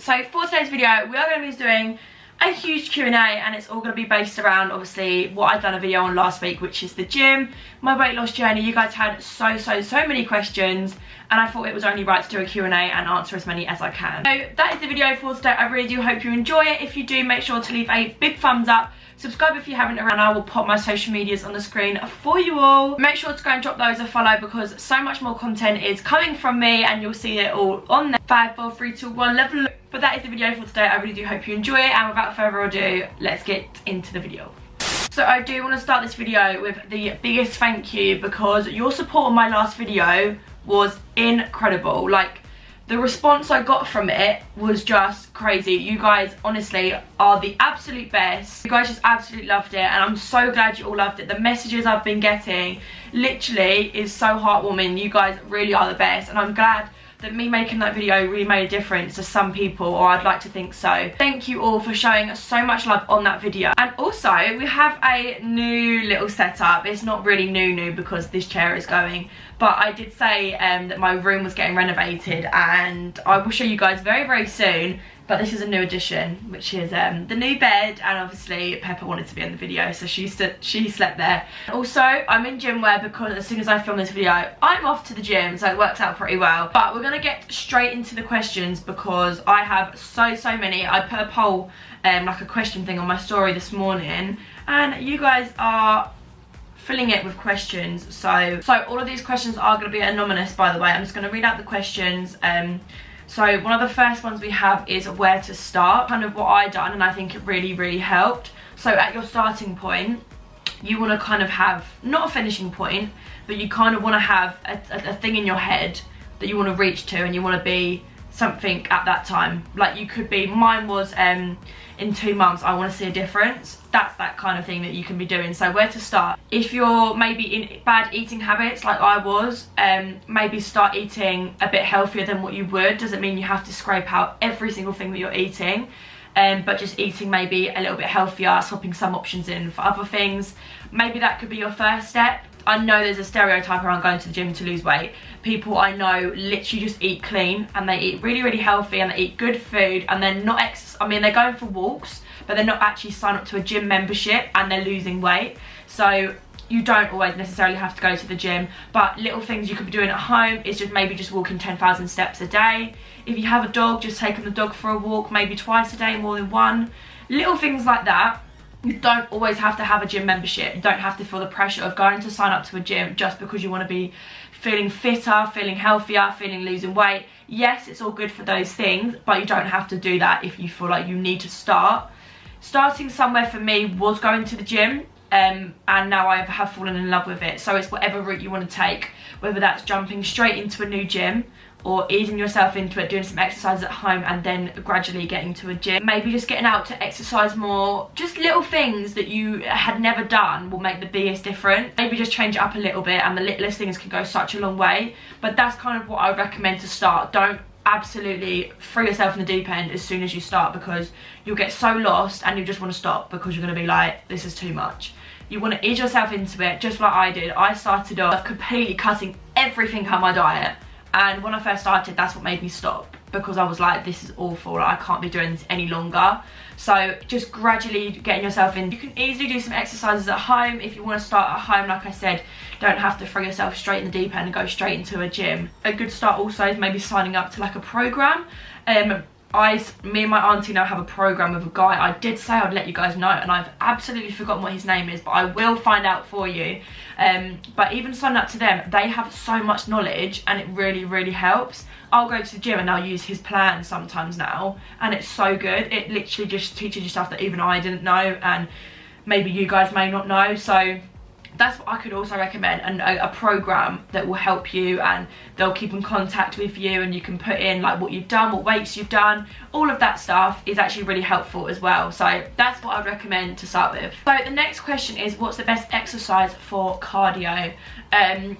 So for today's video, we are going to be doing a huge Q&A, and it's all going to be based around obviously what I've done a video on last week, which is the gym, my weight loss journey. You guys had so many questions, and I thought it was only right to do a Q&A and answer as many as I can. So that is the video for today. I really do hope you enjoy it. If you do, make sure to leave a big thumbs up. Subscribe if you haven't already. I will pop my social medias on the screen for you all. Make sure to go and drop those a follow, because so much more content is coming from me, and you'll see it all on there. 5, 4, 3, 2, 1, level up. But that is the video for today. I really do hope you enjoy it, and without further ado, let's get into the video. So I do want to start this video with the biggest thank you, because your support on my last video was incredible. Like, the response I got from it was just crazy. You guys honestly are the absolute best. You guys just absolutely loved it, and I'm so glad you all loved it. The messages I've been getting literally is so heartwarming. You guys really are the best, and I'm glad that me making that video really made a difference to some people, or I'd like to think so. Thank you all for showing so much love on that video. And also, we have a new little setup. It's not really new because this chair is going, but I did say that my room was getting renovated, and I will show you guys very soon. But this is a new addition, which is the new bed, and obviously Pepper wanted to be in the video, so she slept there. Also, I'm in gym wear because as soon as I film this video, I'm off to the gym, so it works out pretty well. But we're gonna get straight into the questions, because I have so many. I put a poll, like a question thing on my story this morning, and you guys are filling it with questions. So all of these questions are gonna be anonymous, by the way. I'm just gonna read out the questions. So one of the first ones we have is where to start, kind of what I done, and I think it really helped. So at your starting point, you want to kind of have, not a finishing point, but you kind of want to have a thing in your head that you want to reach to, and you want to be something at that time. Like, you could be, mine was in 2 months I want to see a difference. That's that kind of thing that you can be doing. So where to start? If you're maybe in bad eating habits like I was, maybe start eating a bit healthier than what you would. Doesn't mean you have to scrape out every single thing that you're eating, but just eating maybe a little bit healthier, swapping some options in for other things. Maybe that could be your first step. I know there's a stereotype around going to the gym to lose weight. People I know literally just eat clean, and they eat really healthy, and they eat good food, and they're not I mean, they're going for walks, but they're not actually signed up to a gym membership, and they're losing weight. So you don't always necessarily have to go to the gym, but little things you could be doing at home is just walking 10,000 steps a day. If you have a dog, just taking the dog for a walk maybe twice a day, more than one. Little things like that. You don't always have to have a gym membership. You don't have to feel the pressure of going to sign up to a gym just because you want to be feeling fitter, feeling healthier, losing weight. Yes, it's all good for those things, but you don't have to do that if you feel like you need to start. Starting somewhere for me was going to the gym, and now I have fallen in love with it. So it's whatever route you want to take, whether that's jumping straight into a new gym, or easing yourself into it, doing some exercise at home, and then gradually getting to a gym. Maybe just getting out to exercise more. Just little things that you had never done will make the biggest difference. Maybe just change it up a little bit, and the littlest things can go such a long way. But that's kind of what I would recommend to start. Don't absolutely throw yourself in the deep end as soon as you start, because you'll get so lost and you just want to stop, because you're going to be like, this is too much. You want to ease yourself into it, just like I did. I started off completely cutting everything out of my diet. And when I first started, that's what made me stop, because I was like, this is awful, I can't be doing this any longer. So just gradually getting yourself in. You can easily do some exercises at home. If you want to start at home, like I said, don't have to throw yourself straight in the deep end and go straight into a gym. A good start also is maybe signing up to like a program. Me and my auntie now have a program with a guy. I did say I'd let you guys know, and I've absolutely forgotten what his name is, but I will find out for you. But even signing up to them, they have so much knowledge, and it really helps. I'll go to the gym and I'll use his plan sometimes now, and it's so good. It literally just teaches you stuff that even I didn't know, and maybe you guys may not know. So that's what I could also recommend, and a program that will help you, and they'll keep in contact with you, and you can put in like what you've done, what weights you've done. All of that stuff is actually really helpful as well. So that's what I'd recommend to start with. So the next question is, what's the best exercise for cardio?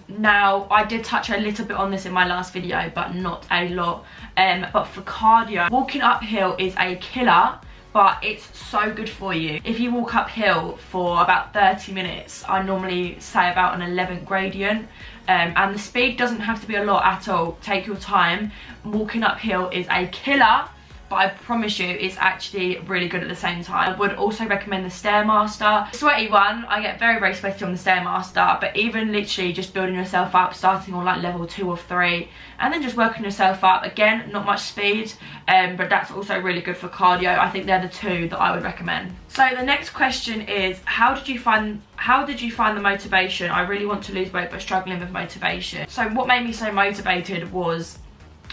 Now I did touch a little bit on this in my last video, but not a lot. But for cardio, walking uphill is a killer, but it's so good for you. If you walk uphill for about 30 minutes, I normally say about an 11th gradient, and the speed doesn't have to be a lot at all. Take your time. Walking uphill is a killer, but I promise you it's actually really good at the same time. I would also recommend the Stairmaster. The sweaty one, I get very, very sweaty on the Stairmaster, but even literally just building yourself up, starting on like level 2 or 3, and then just working yourself up. Again, not much speed, but that's also really good for cardio. I think they're the two that I would recommend. So the next question is, how did you find the motivation? I really want to lose weight but struggling with motivation. So what made me so motivated was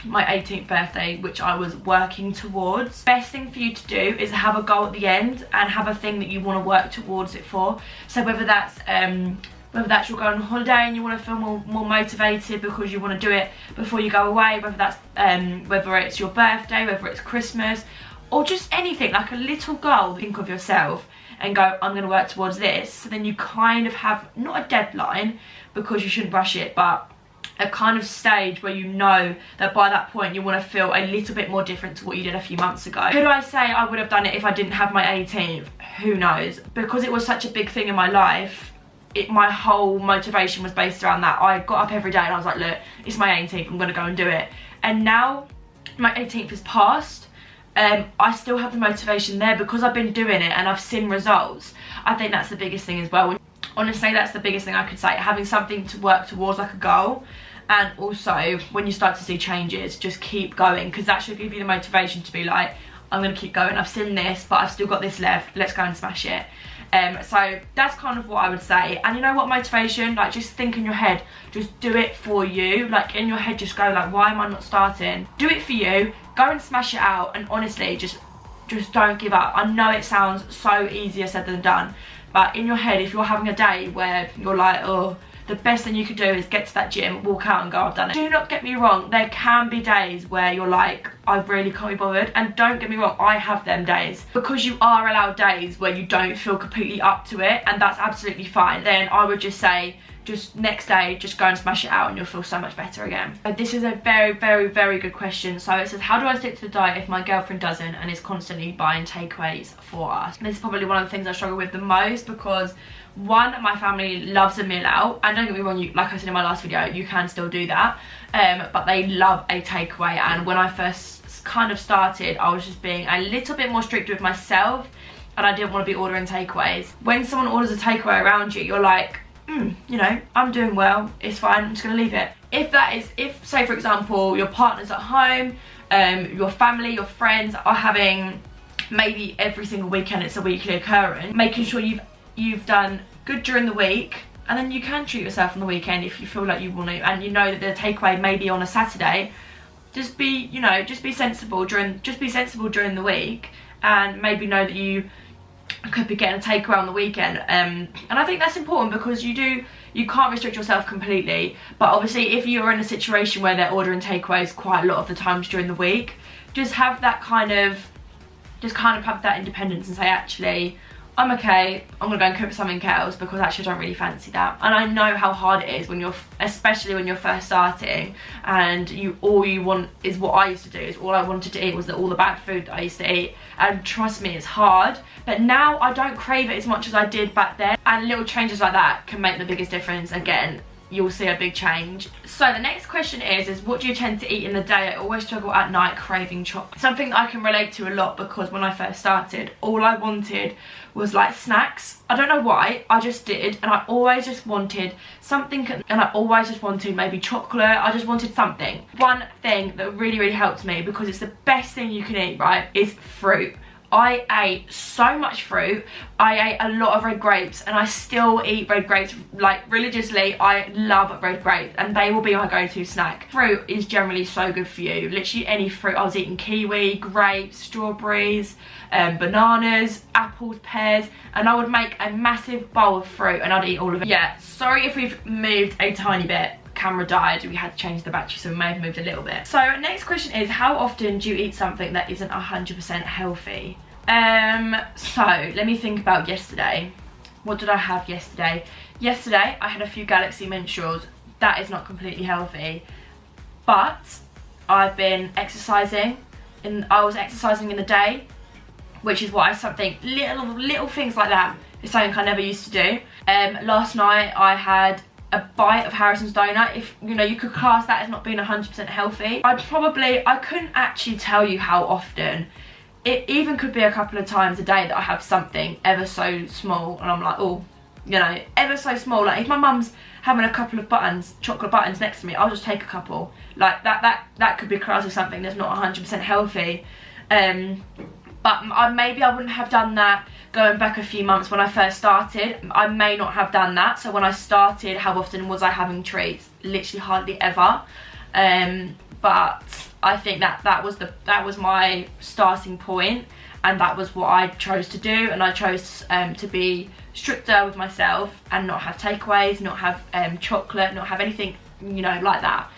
my 18th birthday, which I was working towards. Best thing for you to do is have a goal at the end and have a thing that you want to work towards it for. So whether that's you're going on holiday and you want to feel more motivated because you want to do it before you go away, whether that's whether it's your birthday, whether it's Christmas, or just anything, like a little goal. Think of yourself and go, I'm going to work towards this. So then you kind of have, not a deadline because you shouldn't rush it, but a kind of stage where you know that by that point you want to feel a little bit more different to what you did a few months ago. Could I say I would have done it if I didn't have my 18th? Who knows? Because it was such a big thing in my life, my whole motivation was based around that. I got up every day and I was like, look, it's my 18th, I'm going to go and do it. And now my 18th has passed. I still have the motivation there because I've been doing it and I've seen results. I think that's the biggest thing as well. Honestly, that's the biggest thing I could say, having something to work towards, like a goal. And also when you start to see changes, just keep going, because that should give you the motivation to be like, I'm going to keep going, I've seen this but I've still got this left, let's go and smash it. So that's kind of what I would say. And you know what, motivation, like, just think in your head, just do it for you. Like, in your head, just go like, why am I not starting? Do it for you, go and smash it out, and honestly just don't give up. I know it sounds so easier said than done, but in your head, if you're having a day where you're like, oh, the best thing you could do is get to that gym, walk out and go, I've done it. Do not get me wrong, there can be days where you're like, I really can't be bothered, and don't get me wrong, I have them days, because you are allowed days where you don't feel completely up to it, and that's absolutely fine. Then I would just say, just next day, just go and smash it out and you'll feel so much better again. But this is a very, very, very good question. So it says, how do I stick to the diet if my girlfriend doesn't and is constantly buying takeaways for us? And this is probably one of the things I struggle with the most, because one, my family loves a meal out, and don't get me wrong, like I said in my last video, you can still do that, but they love a takeaway. And when I first kind of started, I was just being a little bit more strict with myself, and I didn't want to be ordering takeaways. When someone orders a takeaway around you, you're like, you know, I'm doing well, it's fine, I'm just gonna leave it. If say for example, your partner's at home, your family, your friends are having, maybe every single weekend it's a weekly occurrence, making sure you've done good during the week, and then you can treat yourself on the weekend if you feel like you want to, and you know that the takeaway may be on a Saturday. Just be sensible during the week, and maybe know that you could be getting a takeaway on the weekend. And I think that's important, because you can't restrict yourself completely, but obviously if you're in a situation where they're ordering takeaways quite a lot of the times during the week, just have that kind of have that independence and say, actually, I'm okay, I'm gonna go and cook something else, because actually I don't really fancy that. And I know how hard it is when especially when you're first starting, and all you want is what I used to do, is all I wanted to eat was all the bad food that I used to eat. And trust me, it's hard, but now I don't crave it as much as I did back then, and little changes like that can make the biggest difference. Again, you'll see a big change. So the next question is what do you tend to eat in the day? I always struggle at night craving chocolate. Something that I can relate to a lot, because when I first started, all I wanted was like snacks. I don't know why, I just did, and I always just wanted something, and I always just wanted maybe chocolate. I just wanted something. One thing that really, really helped me, because it's the best thing you can eat, right, is fruit. I ate so much fruit. I ate a lot of red grapes, and I still eat red grapes, like, religiously. I love red grapes, and they will be my go-to snack. Fruit is generally so good for you. Literally any fruit. I was eating kiwi, grapes, strawberries, bananas, apples, pears, and I would make a massive bowl of fruit and I'd eat all of it. Yeah, sorry if we've moved a tiny bit. Camera died, we had to change the battery, so we may have moved a little bit. So next question is, how often do you eat something that isn't 100% healthy? So let me think about yesterday. What did I have yesterday? Yesterday I had a few Galaxy mint straws. That is not completely healthy, but I've been exercising, and I was exercising in the day, which is why something little things like that is something I never used to do. Last night I had a bite of Harrison's donut, if you know, you could class that as not being 100% healthy. I couldn't actually tell you how often. It even could be a couple of times a day that I have something ever so small and I'm like, oh, you know, ever so small. Like if my mum's having a couple of buttons, chocolate buttons next to me, I'll just take a couple. Like that could be classed as something that's not 100% healthy. But maybe I wouldn't have done that going back a few months when I first started. I may not have done that. So when I started, how often was I having treats? Literally hardly ever. But I think that was my starting point, and that was what I chose to do. And I chose to be stricter with myself and not have takeaways, not have chocolate, not have anything, you know, like that.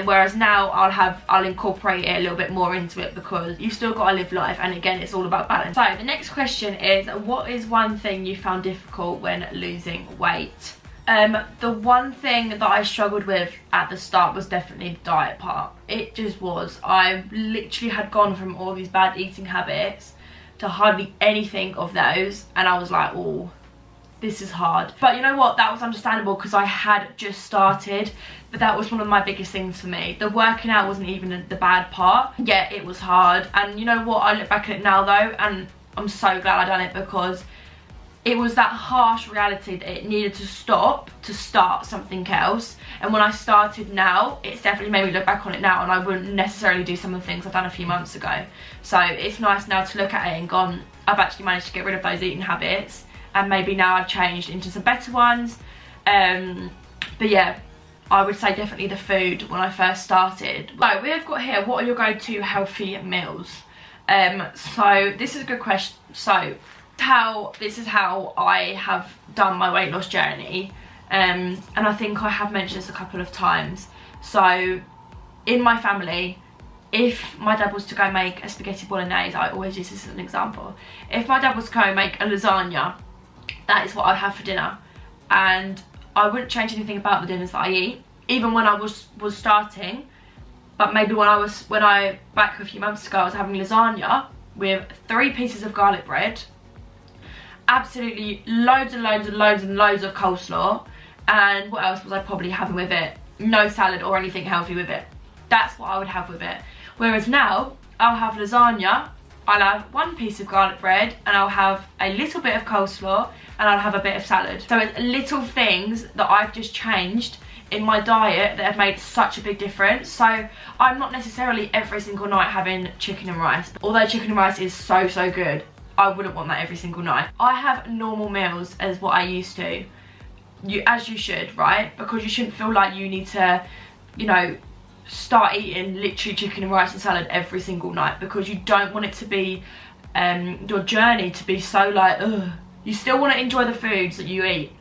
Whereas now I'll incorporate it a little bit more into it, because you've still got to live life, and again, it's all about balance. So the next question is, what is one thing you found difficult when losing weight? The one thing that I struggled with at the start was definitely the diet part. It just was. I literally had gone from all these bad eating habits to hardly anything of those, and I was like, oh, this is hard. But you know what, that was understandable because I had just started. But that was one of my biggest things for me. The working out wasn't even the bad part. Yeah, it was hard. And you know what, I look back at it now though, and I'm so glad I done it, because it was that harsh reality that it needed to stop to start something else. And when I started now, it's definitely made me look back on it now, and I wouldn't necessarily do some of the things I've done a few months ago. So it's nice now to look at it and gone, I've actually managed to get rid of those eating habits, and maybe now I've changed into some better ones. But yeah, I would say definitely the food when I first started. So we've got here, what are your go-to healthy meals? So this is a good question. So this is how I have done my weight loss journey, and I think I have mentioned this a couple of times. So in my family, if my dad was to go make a spaghetti bolognese, I always use this as an example. If my dad was to go make a lasagna, that is what I'd have for dinner, and I wouldn't change anything about the dinners that I eat, even when I was starting. But maybe when I back a few months ago, I was having lasagna with 3 pieces of garlic bread, absolutely loads and loads and loads and loads of coleslaw, and what else was I probably having with it? No salad or anything healthy with it. That's what I would have with it. Whereas now, I'll have lasagna, I'll have 1 piece of garlic bread, and I'll have a little bit of coleslaw, and I'll have a bit of salad. So it's little things that I've just changed in my diet that have made such a big difference. So I'm not necessarily every single night having chicken and rice. Although chicken and rice is so good, I wouldn't want that every single night. I have normal meals as what I used to. As you should, right? Because you shouldn't feel like you need to, you know, start eating literally chicken and rice and salad every single night, because you don't want it to be your journey to be so like, ugh. You still want to enjoy the foods that you eat.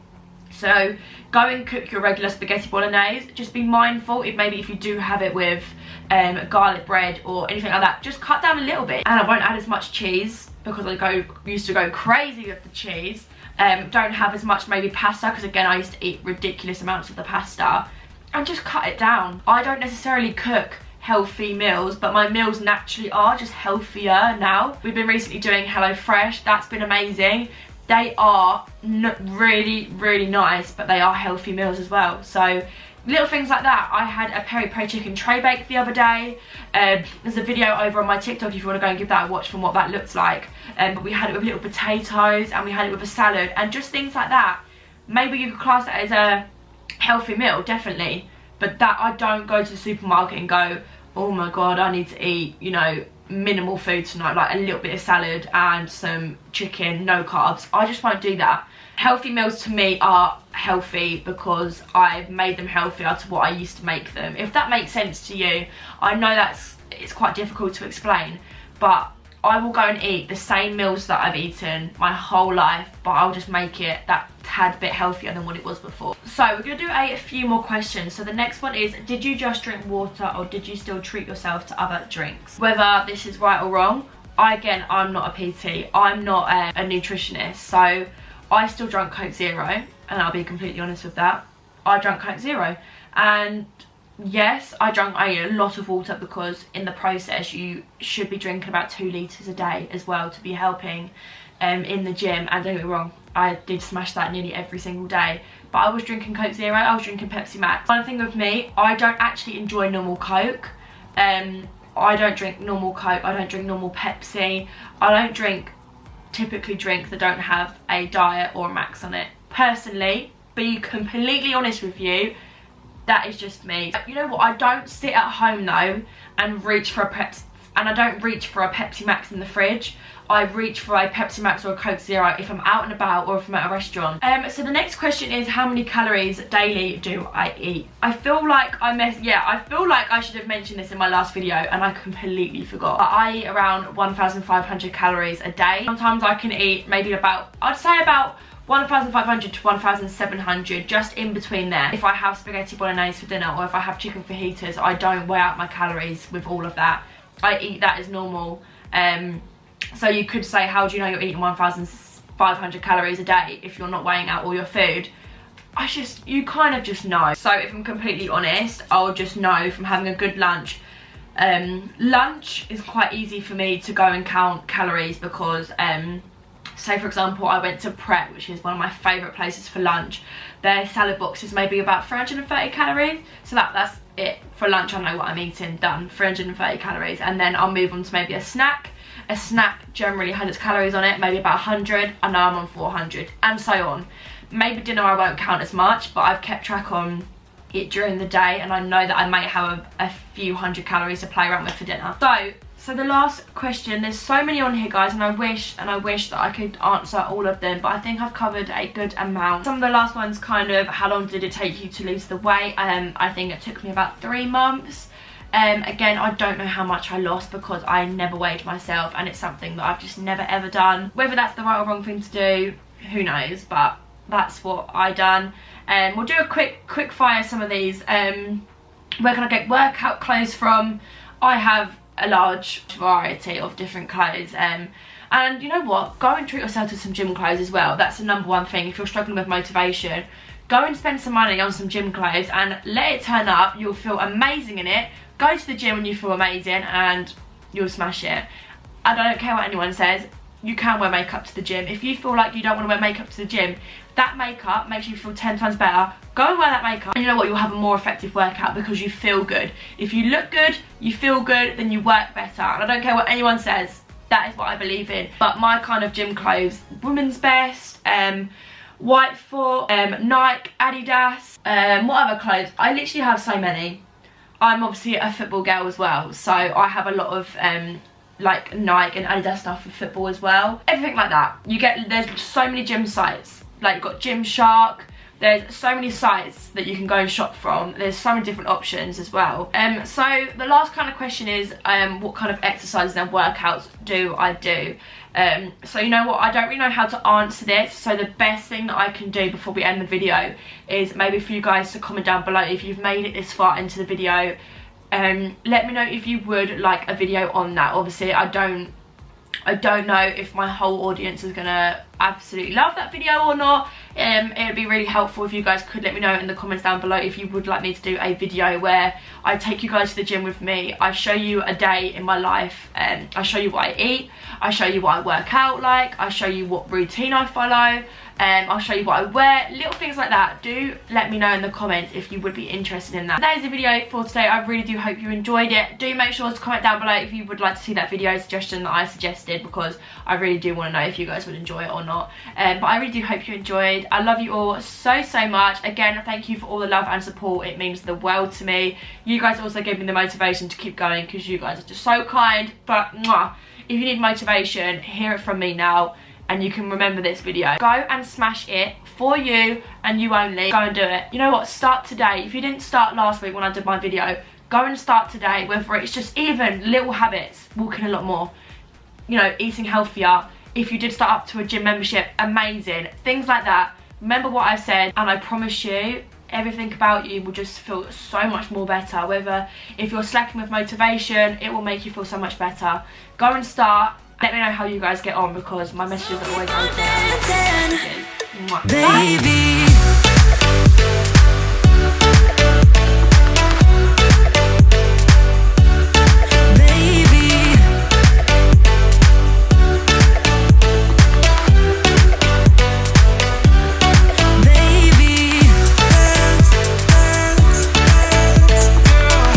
So go and cook your regular spaghetti bolognese. Just be mindful, maybe if you do have it with garlic bread or anything like that, just cut down a little bit. And I won't add as much cheese, because I used to go crazy with the cheese. Don't have as much maybe pasta, because again, I used to eat ridiculous amounts of the pasta. And just cut it down. I don't necessarily cook healthy meals, but my meals naturally are just healthier now. We've been recently doing HelloFresh. That's been amazing. They are really nice, but they are healthy meals as well. So little things like that. I had a peri-peri chicken tray bake the other day. There's a video over on my TikTok if you want to go and give that a watch from what that looks like. But we had it with little potatoes, and we had it with a salad, and just things like that. Maybe you could class it as a healthy meal, definitely, but that I don't go to the supermarket and go, oh my god, I need to eat, you know, minimal food tonight, like a little bit of salad and some chicken, no carbs. I just won't do that. Healthy meals to me are healthy because I've made them healthier to what I used to make them. If that makes sense to you, I know it's quite difficult to explain, but I will go and eat the same meals that I've eaten my whole life, but I'll just make it that tad bit healthier than what it was before. So we're going to do a few more questions. So the next one is, did you just drink water, or did you still treat yourself to other drinks? Whether this is right or wrong, I'm not a PT, I'm not a nutritionist, so I still drank Coke Zero, and I'll be completely honest with that. I drank Coke Zero, and yes, I ate a lot of water, because in the process you should be drinking about 2 litres a day as well to be helping in the gym. And don't get me wrong, I did smash that nearly every single day. But I was drinking Coke Zero, I was drinking Pepsi Max. One thing with me, I don't actually enjoy normal Coke. I don't drink normal Coke, I don't drink normal Pepsi. I don't typically drink that don't have a diet or a max on it. Personally, be completely honest with you, that is just me. You know what, I don't sit at home though and reach for a Pepsi, and I don't reach for a Pepsi Max in the fridge. I reach for a Pepsi Max or a Coke Zero if I'm out and about or if I'm at a restaurant. So the next question is, how many calories daily do I eat? I feel like I should have mentioned this in my last video and I completely forgot. I eat around 1,500 calories a day. Sometimes I can eat maybe I'd say about 1,500 to 1,700, just in between there. If I have spaghetti bolognese for dinner or if I have chicken fajitas, I don't weigh out my calories with all of that. I eat that as normal. So you could say, how do you know you're eating 1,500 calories a day if you're not weighing out all your food? You kind of just know. So if I'm completely honest, I'll just know from having a good lunch. Lunch is quite easy for me to go and count calories because, say for example, I went to Pret, which is one of my favourite places for lunch. Their salad box is maybe about 330 calories. So that's it. For lunch, I know what I'm eating, done, 330 calories. And then I'll move on to maybe a snack. A snack generally has its calories on it, maybe about 100. I know I'm on 400, and so on. Maybe dinner I won't count as much, but I've kept track on it during the day, and I know that I may have a few hundred calories to play around with for dinner. So the last question, there's so many on here, guys, and I wish that I could answer all of them, but I think I've covered a good amount. Some of the last ones kind of, how long did it take you to lose the weight? I think it took me about 3 months. Again, I don't know how much I lost because I never weighed myself, and it's something that I've just never ever done. Whether that's the right or wrong thing to do, who knows, but that's what I done. We'll do a quick fire some of these. Where can I get workout clothes from? I have a large variety of different clothes, and you know what, go and treat yourself to some gym clothes as well. That's the #1 thing. If you're struggling with motivation, go and spend some money on some gym clothes and let it turn up. You'll feel amazing in it. Go to the gym and you feel amazing and you'll smash it. I don't care what anyone says, you can wear makeup to the gym. If you feel like you don't want to wear makeup to the gym, that makeup makes you feel 10 times better. Go and wear that makeup, and you know what, you'll have a more effective workout because you feel good. If you look good, you feel good, then you work better. And I don't care what anyone says, that is what I believe in. But my kind of gym clothes, Women's Best, White Foot, Nike, Adidas, what other clothes? I literally have so many. I'm obviously a football girl as well, so I have a lot of like Nike and Adidas stuff for football as well. Everything like that. There's so many gym sites. Like you've got Gymshark. There's so many sites that you can go and shop from. There's so many different options as well. So the last kind of question is, what kind of exercises and workouts do I do? So you know what, I don't really know how to answer this, so the best thing that I can do before we end the video is maybe for you guys to comment down below if you've made it this far into the video. Let me know if you would like a video on that. Obviously I don't know if my whole audience is gonna absolutely love that video or not. It would be really helpful if you guys could let me know in the comments down below if you would like me to do a video where I take you guys to the gym with me. I show you a day in my life, I show you what I eat, I show you what I work out like, I show you what routine I follow, I'll show you what I wear, little things like that. Do let me know in the comments if you would be interested in that. That is the video for today. I really do hope you enjoyed it. Do make sure to comment down below if you would like to see that video suggestion that I suggested, because I really do want to know if you guys would enjoy it or not. But I really do hope you enjoyed. I love you all so much. Again, thank you for all the love and support. It means the world to me. You guys also give me the motivation to keep going because you guys are just so kind. But mwah, if you need motivation, hear it from me now. And you can remember this video. Go and smash it for you and you only. Go and do it. You know what? Start today. If you didn't start last week when I did my video, go and start today. Whether it's just even little habits, walking a lot more, you know, eating healthier. If you did start up to a gym membership, amazing. Things like that. Remember what I said, and I promise you, everything about you will just feel so much more better. Whether if you're slacking with motivation, it will make you feel so much better. Go and start. Let me know how you guys get on because my messages are always open. Baby.